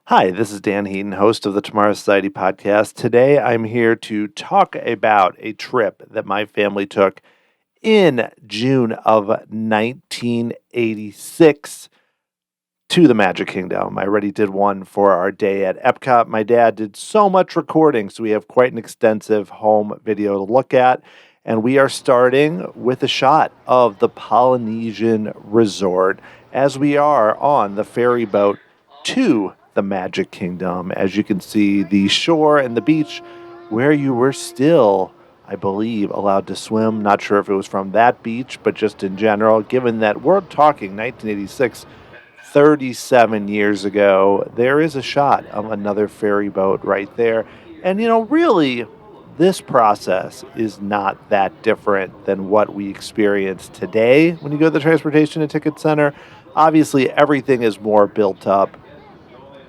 Hi, this is Dan Heaton, host of the Tomorrow Society podcast. Today I'm here to talk about a trip that my family took in June of 1986 to the Magic Kingdom. I already did one for our day at Epcot. My dad did so much recording, so we have quite an extensive home video to look at. And we are starting with a shot of the Polynesian Resort as we are on the ferry boat to the Magic Kingdom. As you can see, the shore and the beach where you were still, I believe, allowed to swim. Not sure if it was from that beach, but just in general, given that we're talking 1986, 37 years ago, there is a shot of another ferry boat right there. And, really, this process is not that different than what we experience today when you go to the Transportation and Ticket Center. Obviously, everything is more built up,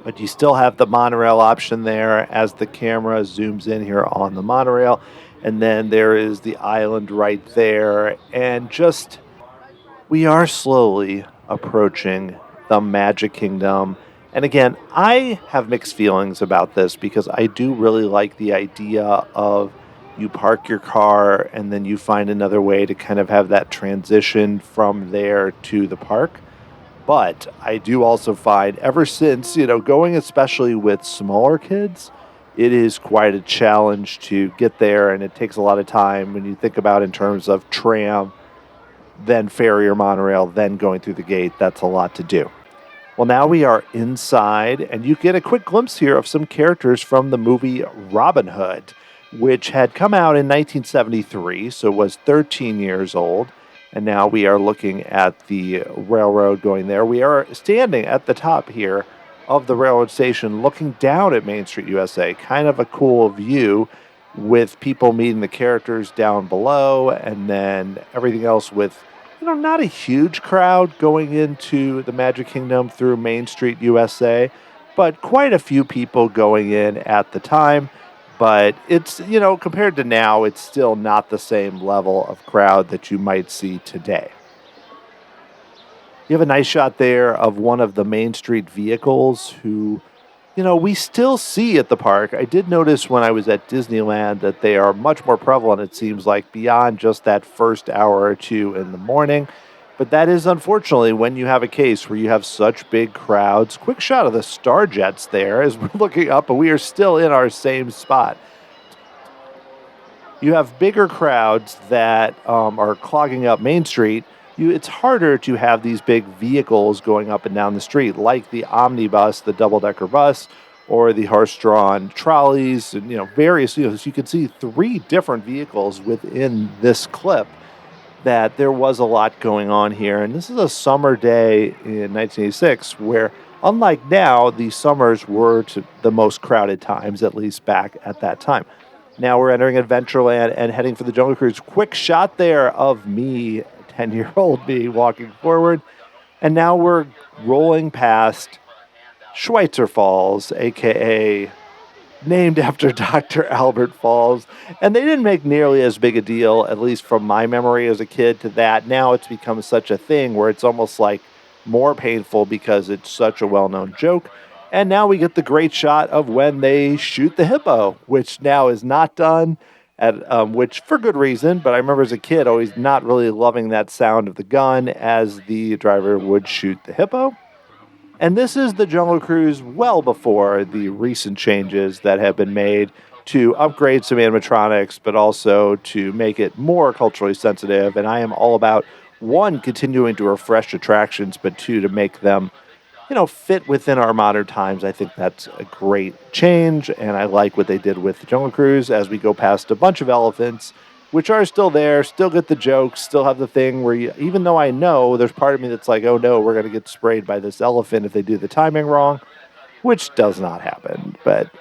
but you still have the monorail option there as the camera zooms in here on the monorail. And then there is the island right there. And just, we are slowly approaching the Magic Kingdom. And again, I have mixed feelings about this because I do really like the idea of you park your car and then you find another way to kind of have that transition from there to the park. But I do also find ever since, going especially with smaller kids, it is quite a challenge to get there, and it takes a lot of time when you think about in terms of tram, then ferry or monorail, then going through the gate. That's a lot to do. Well, now we are inside, and you get a quick glimpse here of some characters from the movie Robin Hood, which had come out in 1973, so it was 13 years old. And now we are looking at the railroad going there. We are standing at the top here of the railroad station looking down at Main Street USA. Kind of a cool view with people meeting the characters down below and then everything else with, not a huge crowd going into the Magic Kingdom through Main Street USA, but quite a few people going in at the time. But it's, compared to now, it's still not the same level of crowd that you might see today. You have a nice shot there of one of the Main Street vehicles who, we still see at the park. I did notice when I was at Disneyland that they are much more prevalent, it seems like, beyond just that first hour or two in the morning. But that is, unfortunately, when you have a case where you have such big crowds. Quick shot of the Star Jets there as we're looking up, and we are still in our same spot. You have bigger crowds that are clogging up Main Street. It's harder to have these big vehicles going up and down the street, like the omnibus, the double-decker bus, or the horse-drawn trolleys, and various. So you can see three different vehicles within this clip. That there was a lot going on here. And this is a summer day in 1986 where, unlike now, the summers were to the most crowded times, at least back at that time. Now we're entering Adventureland and heading for the Jungle Cruise. Quick shot there of me, 10-year-old me, walking forward. And now we're rolling past Schweitzer Falls, a.k.a. named after Dr. Albert Falls. And they didn't make nearly as big a deal, at least from my memory as a kid, to that. Now it's become such a thing where it's almost like more painful because it's such a well-known joke. And now we get the great shot of when they shoot the hippo, which now is not done, which for good reason. But I remember as a kid always not really loving that sound of the gun as the driver would shoot the hippo. And this is the Jungle Cruise well before the recent changes that have been made to upgrade some animatronics, but also to make it more culturally sensitive. And I am all about, one, continuing to refresh attractions, but two, to make them, fit within our modern times. I think that's a great change, and I like what they did with the Jungle Cruise as we go past a bunch of elephants, which are still there, still get the jokes, still have the thing where even though I know, there's part of me that's like, oh no, we're going to get sprayed by this elephant if they do the timing wrong, which does not happen.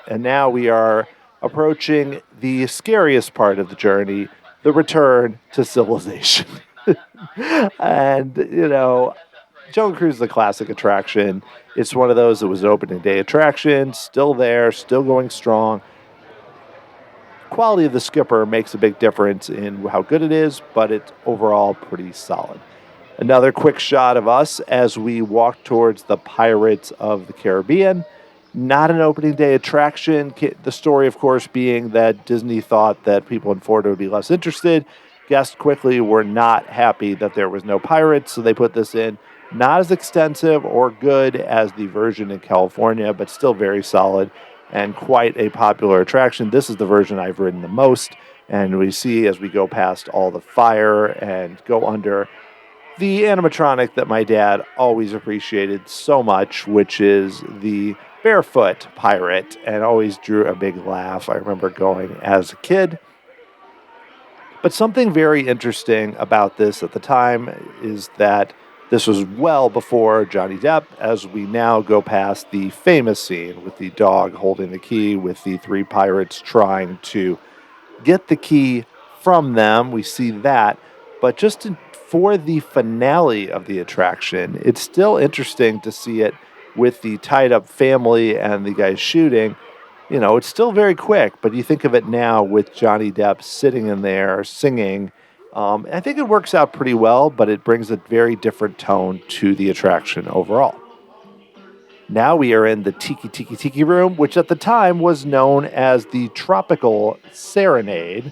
And now we are approaching the scariest part of the journey, the return to civilization. And, Jungle Cruise is a classic attraction. It's one of those that was an opening day attraction, still there, still going strong. Quality of the skipper makes a big difference in how good it is, but it's overall pretty solid. Another quick shot of us as we walk towards the Pirates of the Caribbean. Not an opening day attraction. The story, of course, being that Disney thought that people in Florida would be less interested. Guests quickly were not happy that there was no pirates, so they put this in. Not as extensive or good as the version in California, but still very solid and quite a popular attraction. This is the version I've ridden the most, and we see as we go past all the fire and go under the animatronic that my dad always appreciated so much, which is the barefoot pirate, and always drew a big laugh. I remember going as a kid. But something very interesting about this at the time is that this was well before Johnny Depp, as we now go past the famous scene with the dog holding the key, with the three pirates trying to get the key from them. We see that. But for the finale of the attraction, it's still interesting to see it with the tied up family and the guys shooting. It's still very quick, but you think of it now with Johnny Depp sitting in there singing. I think it works out pretty well, but it brings a very different tone to the attraction overall. Now we are in the Tiki room, which at the time was known as the Tropical Serenade.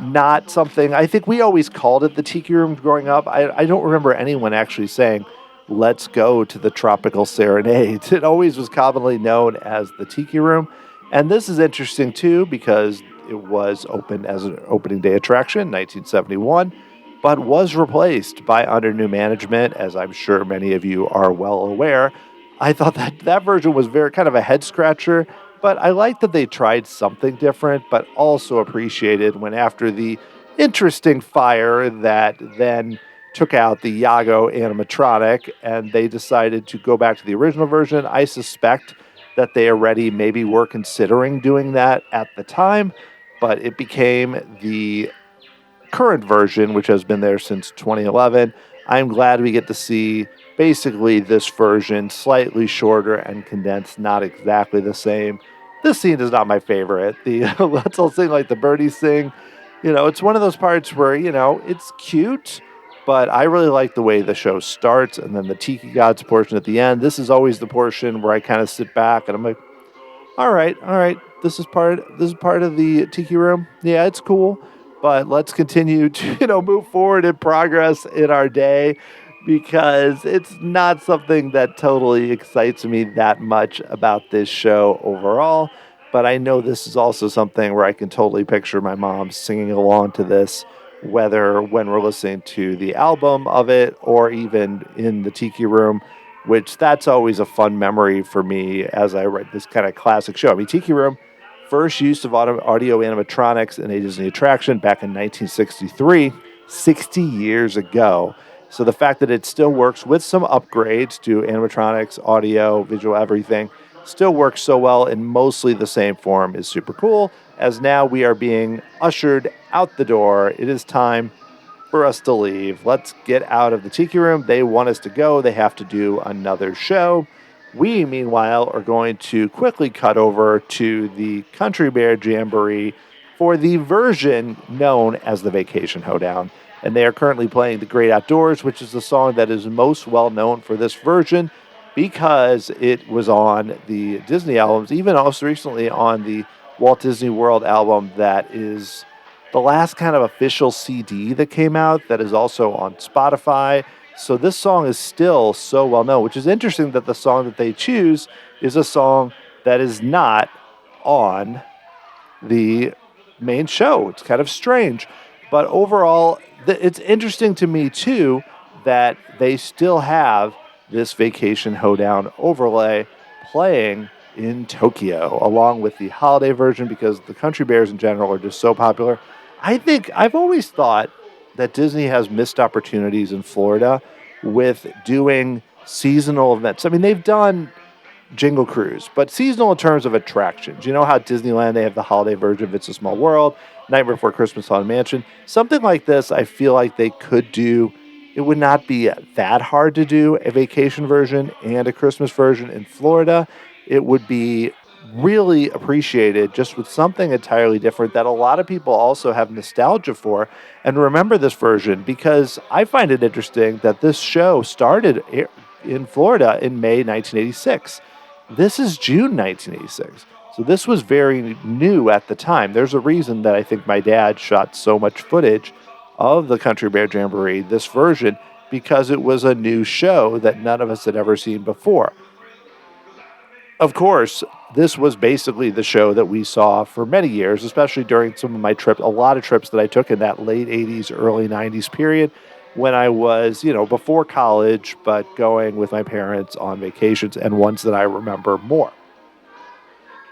Not something, I think we always called it the Tiki room growing up. I don't remember anyone actually saying, let's go to the Tropical Serenade. It always was commonly known as the Tiki room. And this is interesting too, because it was opened as an opening day attraction in 1971, but was replaced by under new management, as I'm sure many of you are well aware. I thought that version was very kind of a head scratcher, but I liked that they tried something different, but also appreciated when after the interesting fire that then took out the Iago animatronic and they decided to go back to the original version. I suspect that they already maybe were considering doing that at the time, but it became the current version, which has been there since 2011. I'm glad we get to see basically this version, slightly shorter and condensed, not exactly the same. This scene is not my favorite. The let's all sing like the birdies sing. It's one of those parts where, it's cute, but I really like the way the show starts, and then the Tiki Gods portion at the end. This is always the portion where I kind of sit back and I'm like, all right, this is part of the Tiki room. Yeah, it's cool, but let's continue to move forward in progress in our day, because it's not something that totally excites me that much about this show overall. But I know this is also something where I can totally picture my mom singing along to this, whether when we're listening to the album of it or even in the Tiki room, which that's always a fun memory for me as I write this kind of classic show. I mean, Tiki room, first use of audio animatronics in a Disney attraction back in 1963, 60 years ago. So the fact that it still works with some upgrades to animatronics, audio, visual, everything, still works so well in mostly the same form is super cool, as now we are being ushered out the door. It is time for us to leave. Let's get out of the Tiki room. They want us to go. They have to do another show. We, meanwhile, are going to quickly cut over to the Country Bear Jamboree for the version known as the Vacation Hoedown. And they are currently playing The Great Outdoors, which is the song that is most well known for this version because it was on the Disney albums, even also recently on the Walt Disney World album that is the last kind of official CD that came out that is also on Spotify. So this song is still so well known, which is interesting that the song that they choose is a song that is not on the main show. It's kind of strange. But overall, it's interesting to me, too, that they still have this Vacation Hoedown overlay playing in Tokyo, along with the holiday version, because the Country Bears in general are just so popular. I've always thought that Disney has missed opportunities in Florida with doing seasonal events. I mean, they've done Jingle Cruise, but seasonal in terms of attractions. You know how Disneyland, they have the holiday version of It's a Small World, Nightmare Before Christmas, Haunted Mansion. Something like this, I feel like they could do. It would not be that hard to do a vacation version and a Christmas version in Florida. It would be really appreciated just with something entirely different that a lot of people also have nostalgia for and remember this version, because I find it interesting that this show started in Florida in May 1986. This is June 1986. So this was very new at the time. There's a reason that I think my dad shot so much footage of the Country Bear Jamboree, this version, because it was a new show that none of us had ever seen before. Of course, this was basically the show that we saw for many years, especially during some of my trips, a lot of trips that I took in that late 80s, early 90s period when I was, before college, but going with my parents on vacations and ones that I remember more.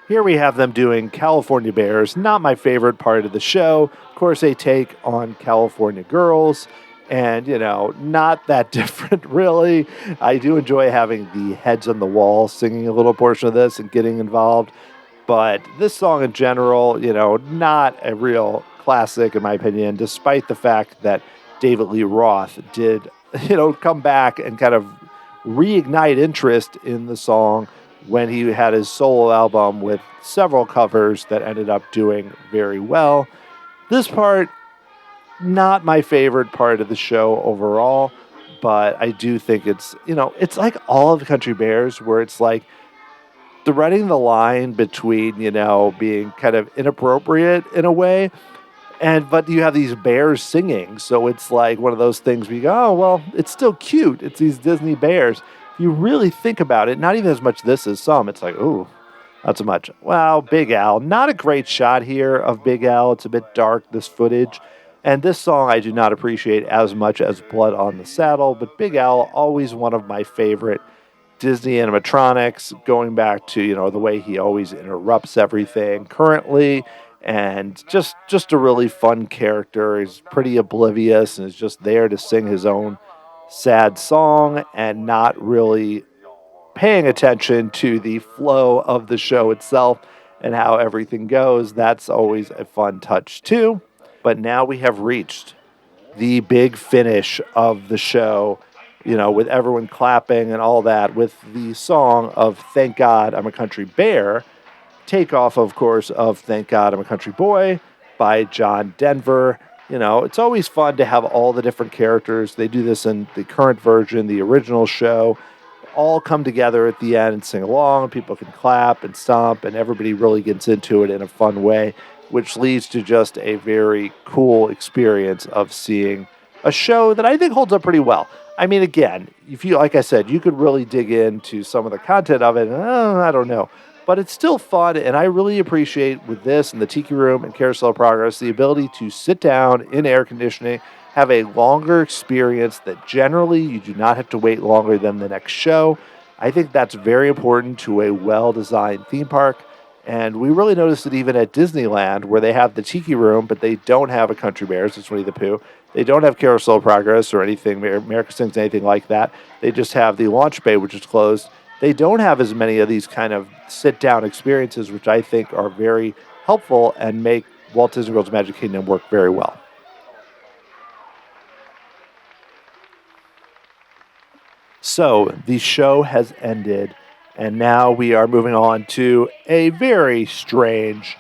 Here we have them doing California Bears, not my favorite part of the show. Of course, they take on California girls, and, not that different, really. I do enjoy having the heads on the wall singing a little portion of this and getting involved. But this song in general, not a real classic, in my opinion, despite the fact that David Lee Roth did, come back and kind of reignite interest in the song when he had his solo album with several covers that ended up doing very well. This part, not my favorite part of the show overall, but I do think it's like all of the Country Bears where it's like threading the line between, being kind of inappropriate in a way, but you have these bears singing, so it's like one of those things where you go, oh, well, it's still cute. It's these Disney bears. You really think about it, not even as much this as some, it's like, ooh, not so much. Well, Big Al, not a great shot here of Big Al. It's a bit dark, this footage. And this song I do not appreciate as much as Blood on the Saddle, but Big Al, always one of my favorite Disney animatronics, going back to, the way he always interrupts everything currently, and just a really fun character. He's pretty oblivious and is just there to sing his own sad song and not really paying attention to the flow of the show itself and how everything goes. That's always a fun touch too. But now we have reached the big finish of the show, with everyone clapping and all that, with the song of Thank God I'm a Country Bear, takeoff, of course, of Thank God I'm a Country Boy by John Denver. It's always fun to have all the different characters. They do this in the current version, the original show, all come together at the end and sing along. People can clap and stomp, and everybody really gets into it in a fun way, which leads to just a very cool experience of seeing a show that I think holds up pretty well. I mean, again, like I said, you could really dig into some of the content of it, and I don't know. But it's still fun, and I really appreciate with this and the Tiki Room and Carousel of Progress the ability to sit down in air conditioning, have a longer experience that generally you do not have to wait longer than the next show. I think that's very important to a well-designed theme park, and we really noticed it even at Disneyland, where they have the Tiki Room, but they don't have a Country Bears, it's Winnie the Pooh. They don't have Carousel of Progress or anything, America Sings, anything like that. They just have the launch bay, which is closed. They don't have as many of these kind of sit-down experiences, which I think are very helpful and make Walt Disney World's Magic Kingdom work very well. So the show has ended, and now we are moving on to a very strange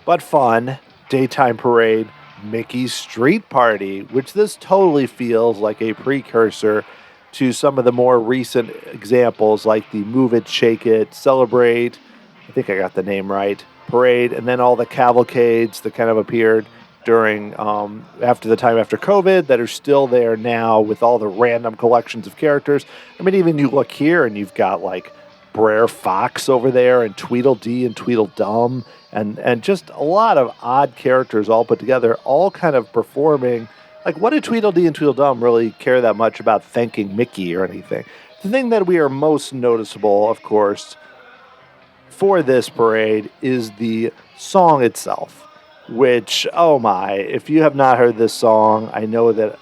but fun daytime parade, Mickey's Street Party, which this totally feels like a precursor to some of the more recent examples like the Move It, Shake It, Celebrate, I think I got the name right, parade, and then all the cavalcades that kind of appeared during after the time after COVID that are still there now with all the random collections of characters. I mean, even you look here and you've got like Brer Fox over there and Tweedledee and Tweedledum and just a lot of odd characters all put together, all kind of performing. Like, what did Tweedledee and Tweedledum really care that much about thanking Mickey or anything? The thing that we are most noticeable, of course, for this parade is the song itself, which, oh my, if you have not heard this song, I know that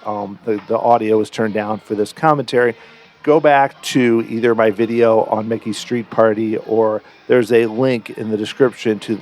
the audio was turned down for this commentary. Go back to either my video on Mickey's Street Party, or there's a link in the description to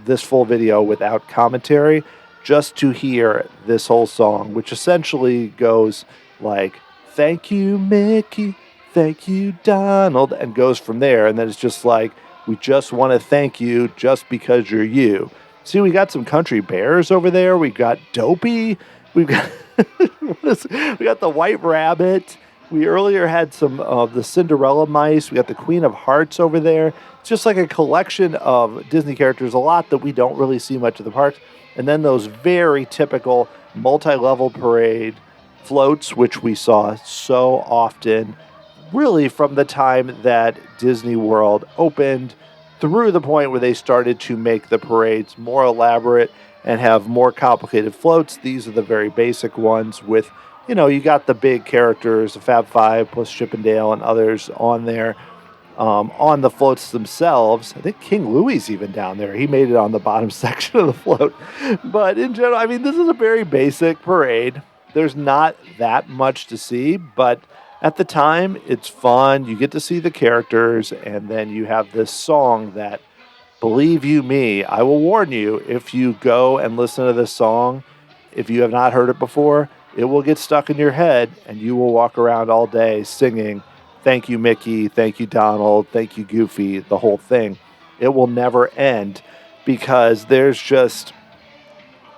this full video without commentary, just to hear this whole song, which essentially goes like, thank you, Mickey, thank you, Donald, and goes from there. And then it's just like, we just want to thank you just because you're you. See, we got some country bears over there. We got Dopey. We've got we got the White Rabbit. We earlier had some of the Cinderella mice. We got the Queen of Hearts over there. It's just like a collection of Disney characters, a lot that we don't really see much of the parks. And then those very typical multi-level parade floats, which we saw so often, really from the time that Disney World opened through the point where they started to make the parades more elaborate and have more complicated floats. These are the very basic ones with, you got the big characters, the Fab Five plus Chippendale and others on there. On the floats themselves, I think King Louie's even down there. He made it on the bottom section of the float. But in general, I mean, this is a very basic parade. There's not that much to see, but at the time, it's fun. You get to see the characters, and then you have this song that, believe you me, I will warn you, if you go and listen to this song, if you have not heard it before, it will get stuck in your head, and you will walk around all day singing, "Thank you, Mickey, thank you, Donald, thank you, Goofy," the whole thing. It will never end because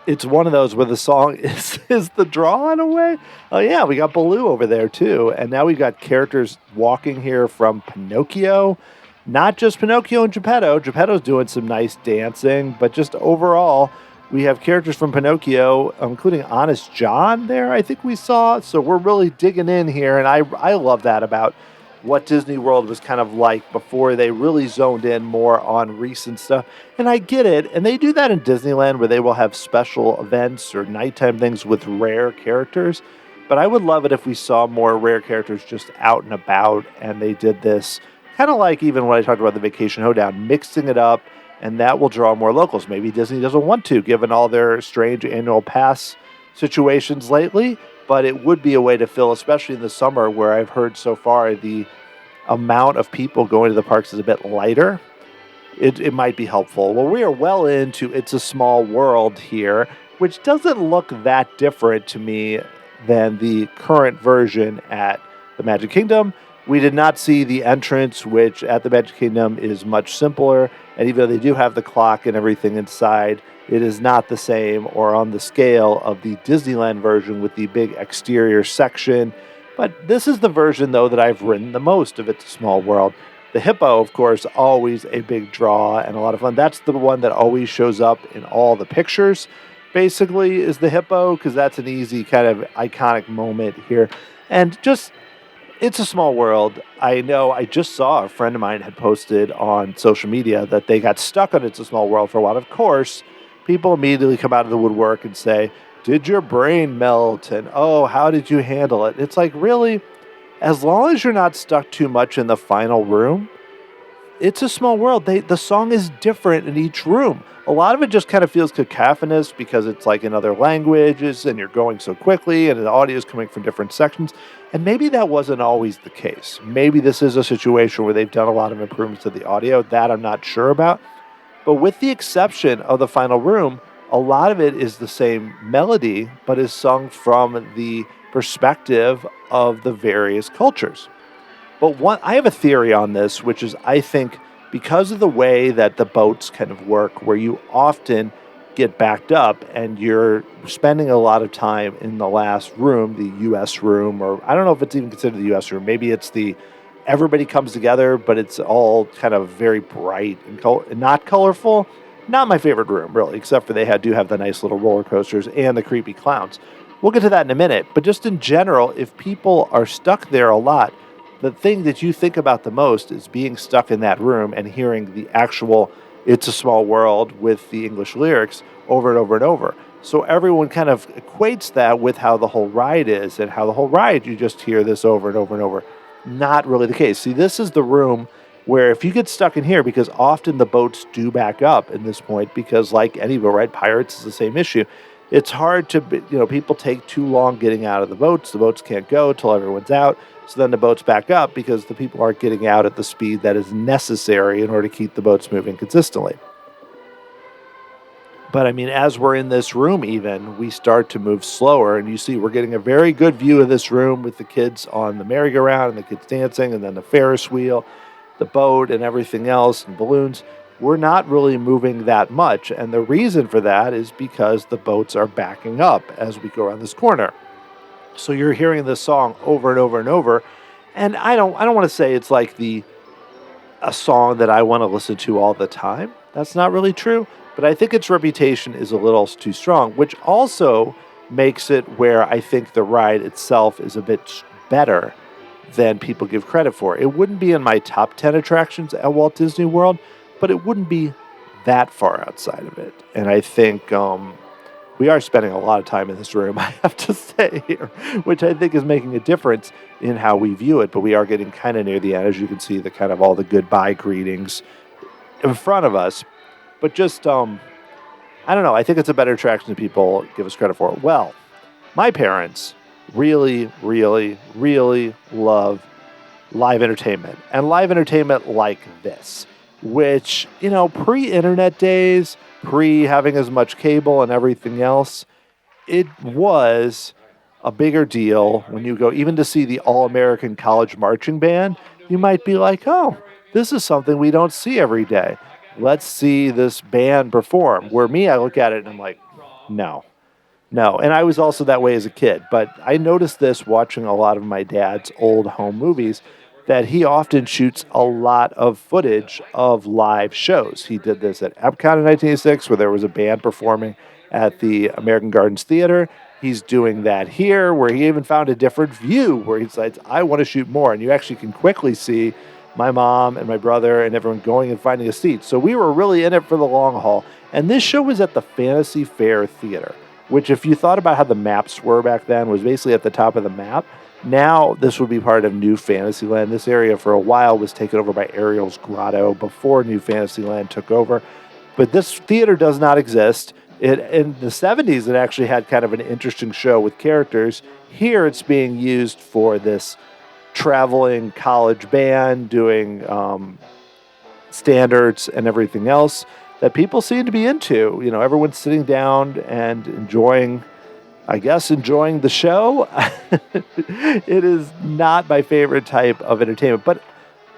it's one of those where the song is the draw in a way. Oh yeah, we got Baloo over there too, and now we got characters walking here from Pinocchio. Not just Pinocchio and Geppetto. Geppetto's doing some nice dancing, but just overall, we have characters from Pinocchio, including Honest John there, I think we saw. So we're really digging in here, and I love that about what Disney World was kind of like before they really zoned in more on recent stuff. And I get it. And they do that in Disneyland where they will have special events or nighttime things with rare characters. But I would love it if we saw more rare characters just out and about and they did this kind of like even when I talked about the Vacation Hoedown, mixing it up, and that will draw more locals. Maybe Disney doesn't want to, given all their strange annual pass situations lately. But it would be a way to fill, especially in the summer, where I've heard so far the amount of people going to the parks is a bit lighter. It might be helpful. Well, we are well into It's a Small World here, which doesn't look that different to me than the current version at the Magic Kingdom. We did not see the entrance, which at the Magic Kingdom is much simpler. And even though they do have the clock and everything inside, it is not the same or on the scale of the Disneyland version with the big exterior section. But this is the version, though, that I've ridden the most of It's a Small World. The hippo, of course, always a big draw and a lot of fun. That's the one that always shows up in all the pictures, basically, is the hippo, because that's an easy kind of iconic moment here. And just, It's a Small World. I know I just saw a friend of mine had posted on social media that they got stuck on It's a Small World for a while. Of course, people immediately come out of the woodwork and say, "Did your brain melt?" And, "Oh, how did you handle it?" It's like, really, as long as you're not stuck too much in the final room, It's a Small World. The song is different in each room. A lot of it just kind of feels cacophonous because it's like in other languages and you're going so quickly and the audio is coming from different sections. And maybe that wasn't always the case. Maybe this is a situation where they've done a lot of improvements to the audio. That I'm not sure about. But with the exception of the final room, a lot of it is the same melody, but is sung from the perspective of the various cultures. But I have a theory on this, which is I think because of the way that the boats kind of work, where you often get backed up and you're spending a lot of time in the last room, the U.S. room, or I don't know if it's even considered the U.S. room. Maybe it's everybody comes together, but it's all kind of very bright and not colorful. Not my favorite room, really, except for they do have the nice little roller coasters and the creepy clowns. We'll get to that in a minute. But just in general, if people are stuck there a lot, the thing that you think about the most is being stuck in that room and hearing the actual It's a Small World with the English lyrics over and over and over. So everyone kind of equates that with how the whole ride is, and how the whole ride you just hear this over and over and over. Not really the case. See, this is the room where if you get stuck in here, because often the boats do back up in this point, because like any boat ride, Pirates is the same issue. It's hard to, people take too long getting out of the boats. The boats can't go till everyone's out. So then the boats back up because the people aren't getting out at the speed that is necessary in order to keep the boats moving consistently. But I mean, as we're in this room even, we start to move slower, and you see we're getting a very good view of this room with the kids on the merry-go-round and the kids dancing, and then the Ferris wheel, the boat, and everything else, and balloons. We're not really moving that much, and the reason for that is because the boats are backing up as we go around this corner. So you're hearing this song over and over and over. And I don't want to say it's like the a song that I want to listen to all the time. That's not really true, but I think its reputation is a little too strong, which also makes it where I think the ride itself is a bit better than people give credit for. It wouldn't be in my top 10 attractions at Walt Disney World, but it wouldn't be that far outside of it. And I think we are spending a lot of time in this room, I have to say here, which I think is making a difference in how we view it. But we are getting kind of near the end, as you can see, the kind of all the goodbye greetings in front of us. But just, I don't know, I think it's a better attraction than people give us credit for. Well, my parents really, really, really love live entertainment, and live entertainment like this, which, pre-internet days, pre having as much cable and everything else, it was a bigger deal when you go even to see the All-American College Marching Band. You might be like, oh, this is something we don't see every day. Let's see this band perform. Where me, I look at it and I'm like, no. No, and I was also that way as a kid, but I noticed this watching a lot of my dad's old home movies, that he often shoots a lot of footage of live shows. He did this at Epcot in 1986, where there was a band performing at the American Gardens Theater. He's doing that here, where he even found a different view, where he decides, I want to shoot more. And you actually can quickly see my mom and my brother and everyone going and finding a seat. So we were really in it for the long haul. And this show was at the Fantasy Fair Theater, which, if you thought about how the maps were back then, was basically at the top of the map. Now this would be part of New Fantasyland. This area for a while was taken over by Ariel's Grotto before New Fantasyland took over. But this theater does not exist. In the 70s, it actually had kind of an interesting show with characters. Here it's being used for this traveling college band doing standards and everything else that people seem to be into. Everyone's sitting down and enjoying the show. It is not my favorite type of entertainment, but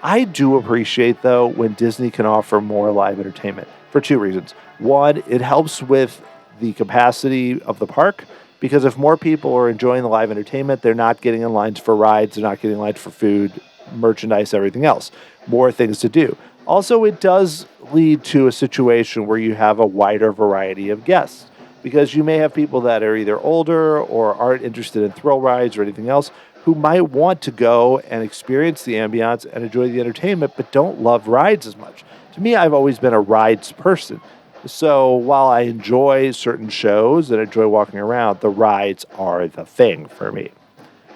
I do appreciate, though, when Disney can offer more live entertainment for two reasons. One, it helps with the capacity of the park, because if more people are enjoying the live entertainment, they're not getting in lines for rides, they're not getting in lines for food, merchandise, everything else. More things to do. Also, it does lead to a situation where you have a wider variety of guests, because you may have people that are either older or aren't interested in thrill rides or anything else, who might want to go and experience the ambiance and enjoy the entertainment, but don't love rides as much. To me, I've always been a rides person. So while I enjoy certain shows and enjoy walking around, the rides are the thing for me.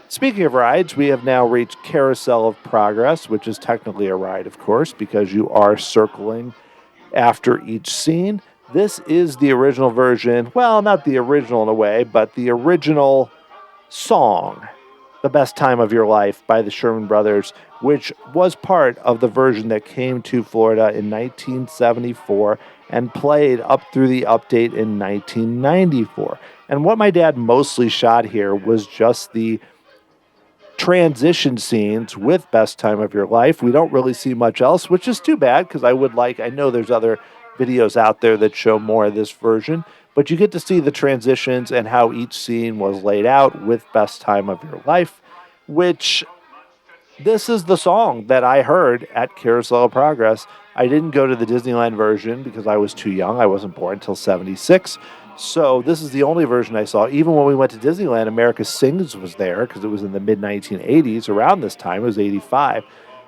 Speaking of rides, we have now reached Carousel of Progress, which is technically a ride, of course, because you are circling after each scene. This is the original version. Well, not the original in a way, but the original song, The Best Time of Your Life by the Sherman Brothers, which was part of the version that came to Florida in 1974 and played up through the update in 1994. And what my dad mostly shot here was just the transition scenes with Best Time of Your Life. We don't really see much else, which is too bad, because I know there's other videos out there that show more of this version, but you get to see the transitions and how each scene was laid out with Best Time of Your Life, which this is the song that I heard at Carousel of Progress. I didn't go to the Disneyland version because I was too young. I wasn't born until 76. So this is the only version I saw. Even when we went to Disneyland, America Sings was there because it was in the mid-1980s. Around this time, it was 85.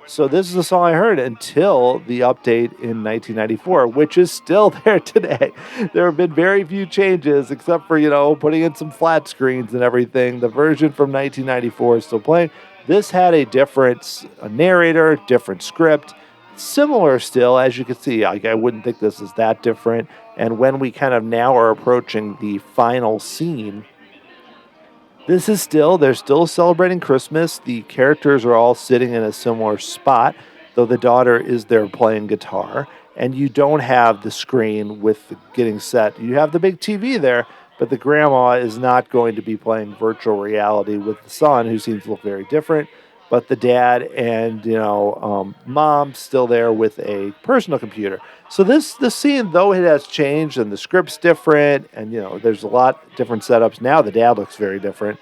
So this is the song I heard until the update in 1994, which is still there today. There have been very few changes except for, putting in some flat screens and everything. The version from 1994 is still playing. This had a different narrator, different script, similar still, as you can see. I wouldn't think this is that different. And when we kind of now are approaching the final scene, they're still celebrating Christmas. The characters are all sitting in a similar spot, though the daughter is there playing guitar. And you don't have the screen with the getting set. You have the big TV there, but the grandma is not going to be playing virtual reality with the son, who seems to look very different. But the dad and, mom still there with a personal computer. So the scene, though it has changed and the script's different and, there's a lot different setups. Now the dad looks very different.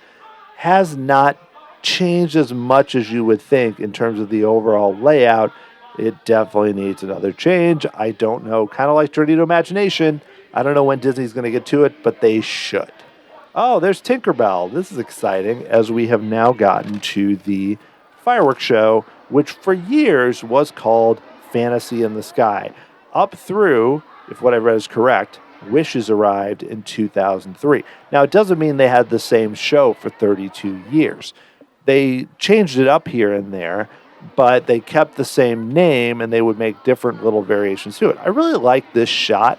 has not changed as much as you would think in terms of the overall layout. It definitely needs another change. I don't know, kind of like Journey to Imagination. I don't know when Disney's going to get to it, but they should. Oh, there's Tinkerbell. This is exciting as we have now gotten to the fireworks show, which for years was called Fantasy in the Sky. Up through, if what I read is correct, Wishes arrived in 2003. Now, it doesn't mean they had the same show for 32 years. They changed it up here and there, but they kept the same name and they would make different little variations to it. I really like this shot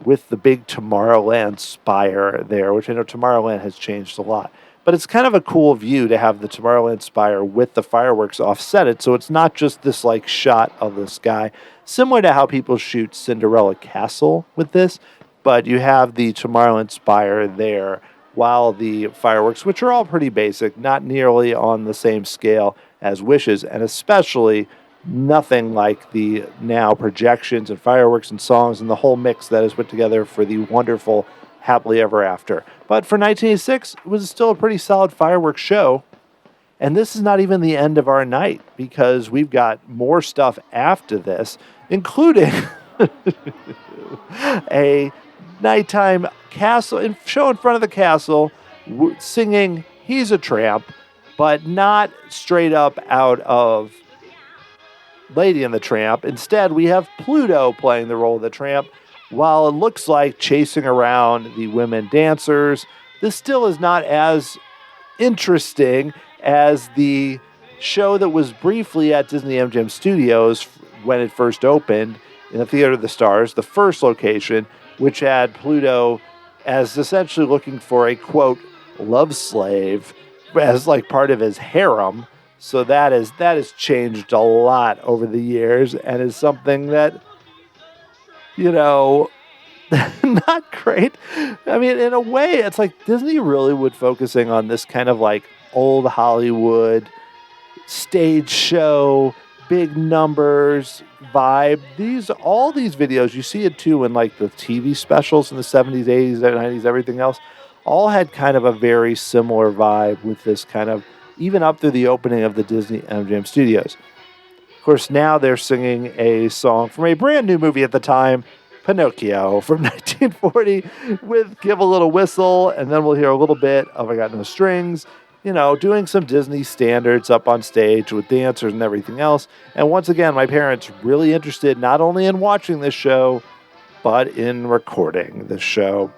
with the big Tomorrowland spire there, which I know Tomorrowland has changed a lot. But it's kind of a cool view to have the Tomorrowland spire with the fireworks offset it, so it's not just this like shot of the sky, similar to how people shoot Cinderella Castle with this, but you have the Tomorrowland spire there while the fireworks, which are all pretty basic, not nearly on the same scale as Wishes, and especially nothing like the now projections and fireworks and songs and the whole mix that is put together for the wonderful Happily Ever After. But for 1986, it was still a pretty solid fireworks show. And this is not even the end of our night, because we've got more stuff after this, including a nighttime castle show in front of the castle singing He's a Tramp, but not straight up out of Lady and the Tramp. Instead, we have Pluto playing the role of the tramp, while it looks like chasing around the women dancers. This still is not as interesting as the show that was briefly at Disney MGM Studios when it first opened in the Theater of the Stars, the first location, which had Pluto as essentially looking for a, quote, love slave as like part of his harem. So that has changed a lot over the years and is something that, not great. I mean, in a way, it's like Disney really would focusing on this kind of like old Hollywood stage show, big numbers vibe. All these videos, you see it too in like the TV specials in the 70s, 80s, 90s, everything else, all had kind of a very similar vibe with this kind of, even up through the opening of the Disney MGM Studios. Of course, now they're singing a song from a brand new movie at the time, Pinocchio from 1940, with Give a Little Whistle, and then we'll hear a little bit of I Got No Strings, doing some Disney standards up on stage with dancers and everything else. And once again, my parents really interested not only in watching this show, but in recording this show.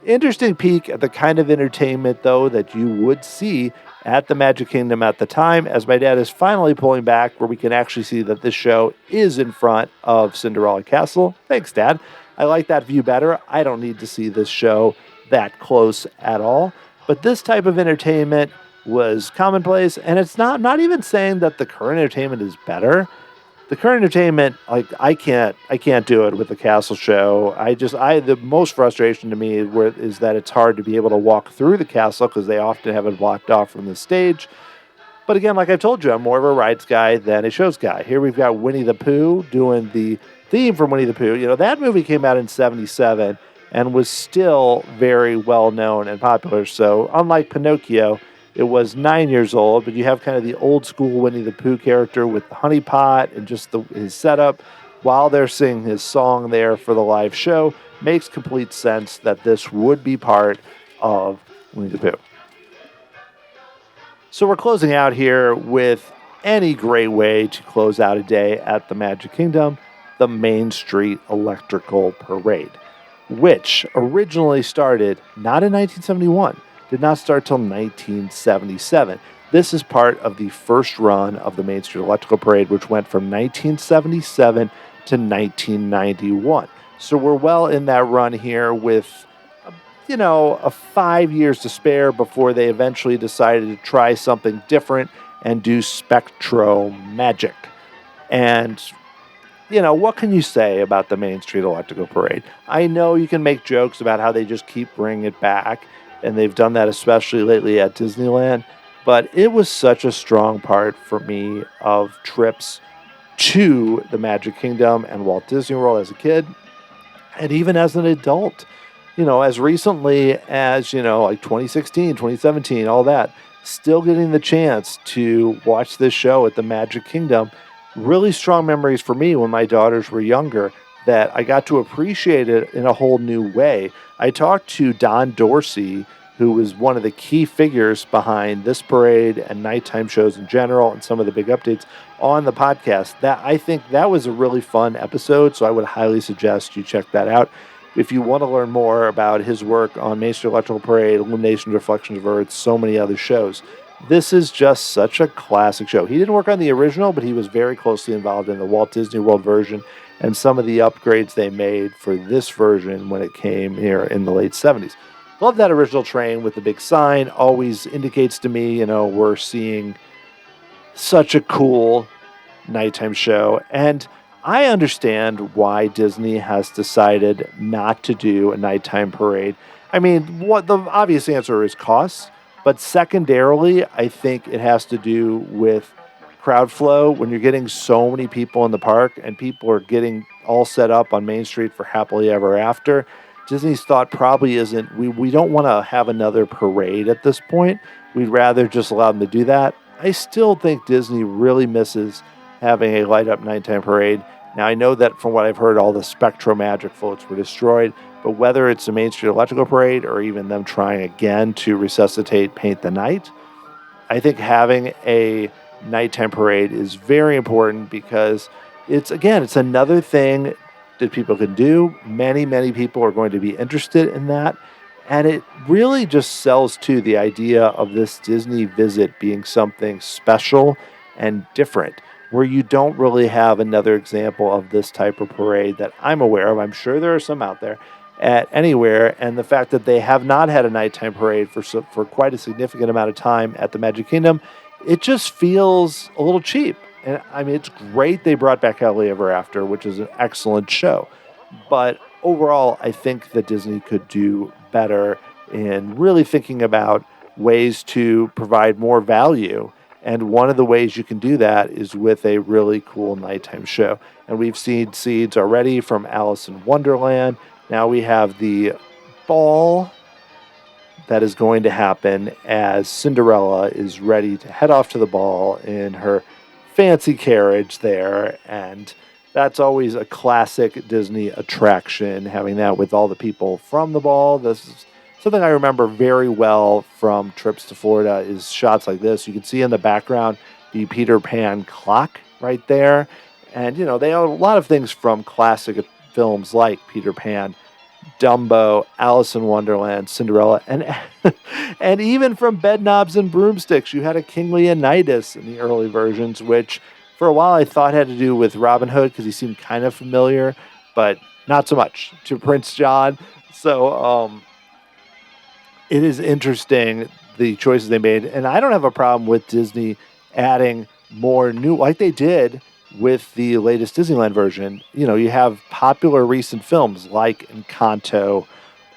Interesting peek at the kind of entertainment, though, that you would see at the Magic Kingdom at the time, as my dad is finally pulling back where we can actually see that this show is in front of Cinderella Castle. Thanks, Dad. I like that view better. I don't need to see this show that close at all. But this type of entertainment was commonplace, and it's not even saying that the current entertainment is better. The current entertainment, like I can't do it with the castle show. The most frustration to me is that it's hard to be able to walk through the castle because they often have it blocked off from the stage. But again, like I told you, I'm more of a rides guy than a shows guy. Here we've got Winnie the Pooh doing the theme from Winnie the Pooh. That movie came out in 1977 and was still very well known and popular. So unlike Pinocchio, it was 9 years old, but you have kind of the old school Winnie the Pooh character with the honey pot and just his setup while they're singing his song there for the live show. Makes complete sense that this would be part of Winnie the Pooh. So we're closing out here with any great way to close out a day at the Magic Kingdom, the Main Street Electrical Parade, which originally started not in 1971, did not start till 1977. This is part of the first run of the Main Street Electrical Parade, which went from 1977 to 1991. So we're well in that run here with, a 5 years to spare before they eventually decided to try something different and do Spectro Magic. And, what can you say about the Main Street Electrical Parade? I know you can make jokes about how they just keep bringing it back, and they've done that especially lately at Disneyland, but it was such a strong part for me of trips to the Magic Kingdom and Walt Disney World as a kid, and even as an adult. As recently as, like 2016, 2017, all that, still getting the chance to watch this show at the Magic Kingdom. Really strong memories for me when my daughters were younger that I got to appreciate it in a whole new way. I talked to Don Dorsey, who was one of the key figures behind this parade and nighttime shows in general and some of the big updates on the podcast. That I think that was a really fun episode, so I would highly suggest you check that out. If you want to learn more about his work on Main Street Electrical Parade, Illuminations, Reflections of Earth, so many other shows, this is just such a classic show. He didn't work on the original, but he was very closely involved in the Walt Disney World version and some of the upgrades they made for this version when it came here in the late 70s. Love that original train with the big sign. Always indicates to me, we're seeing such a cool nighttime show. And I understand why Disney has decided not to do a nighttime parade. I mean, what the obvious answer is costs, but secondarily, I think it has to do with crowd flow. When you're getting so many people in the park and people are getting all set up on Main Street for Happily Ever After, Disney's thought probably isn't, we don't want to have another parade at this point. We'd rather just allow them to do that. I still think Disney really misses having a light up nighttime parade. Now, I know that from what I've heard, all the Spectro Magic floats were destroyed, but whether it's the Main Street Electrical Parade or even them trying again to resuscitate Paint the Night, I think having a nighttime parade is very important because it's another thing that people can do. Many, many people are going to be interested in that. And it really just sells to the idea of this Disney visit being something special and different, where you don't really have another example of this type of parade that I'm aware of. I'm sure there are some out there at anywhere. And the fact that they have not had a nighttime parade for quite a significant amount of time at the Magic Kingdom, it just feels a little cheap. And I mean, it's great they brought back Happily Ever After, which is an excellent show. But overall, I think that Disney could do better in really thinking about ways to provide more value. And one of the ways you can do that is with a really cool nighttime show. And we've seen seeds already from Alice in Wonderland. Now we have the ball that is going to happen as Cinderella is ready to head off to the ball in her fancy carriage there. And that's always a classic Disney attraction, having that with all the people from the ball. This is something I remember very well from trips to Florida is shots like this. You can see in the background the Peter Pan clock right there. And, they have a lot of things from classic films like Peter Pan, Dumbo, Alice in Wonderland, Cinderella, and even from Bedknobs and Broomsticks, you had a King Leonidas in the early versions, which for a while I thought had to do with Robin Hood because he seemed kind of familiar, but not so much to Prince John. So it is interesting the choices they made, and I don't have a problem with Disney adding more new, like they did with the latest Disneyland version. You have popular recent films like Encanto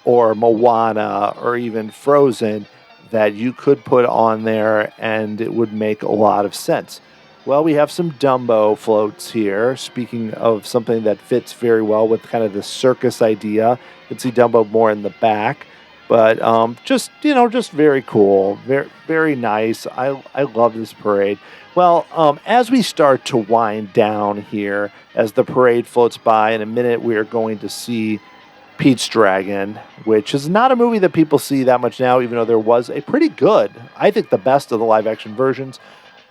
or Moana or even Frozen that you could put on there and it would make a lot of sense. Well, we have some Dumbo floats here. Speaking of something that fits very well with kind of the circus idea, you can see Dumbo more in the back, but just very cool, very, very nice. I love this parade. Well, as we start to wind down here, as the parade floats by, in a minute we are going to see Pete's Dragon, which is not a movie that people see that much now, even though there was a pretty good, I think the best of the live-action versions.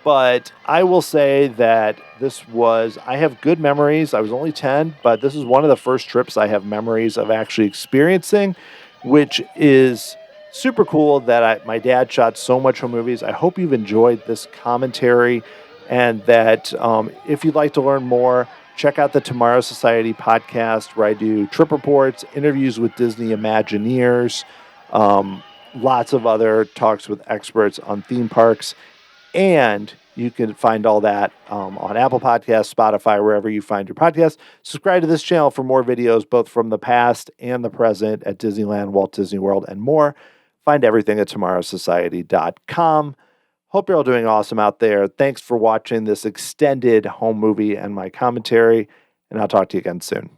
But I will say that I have good memories. I was only 10, but this is one of the first trips I have memories of actually experiencing, which is super cool that my dad shot so much from movies. I hope you've enjoyed this commentary and that if you'd like to learn more, check out the Tomorrow Society podcast where I do trip reports, interviews with Disney Imagineers, lots of other talks with experts on theme parks. And you can find all that on Apple Podcasts, Spotify, wherever you find your podcasts. Subscribe to this channel for more videos, both from the past and the present at Disneyland, Walt Disney World, and more. Find everything at tomorrowsociety.com. Hope you're all doing awesome out there. Thanks for watching this extended home movie and my commentary, and I'll talk to you again soon.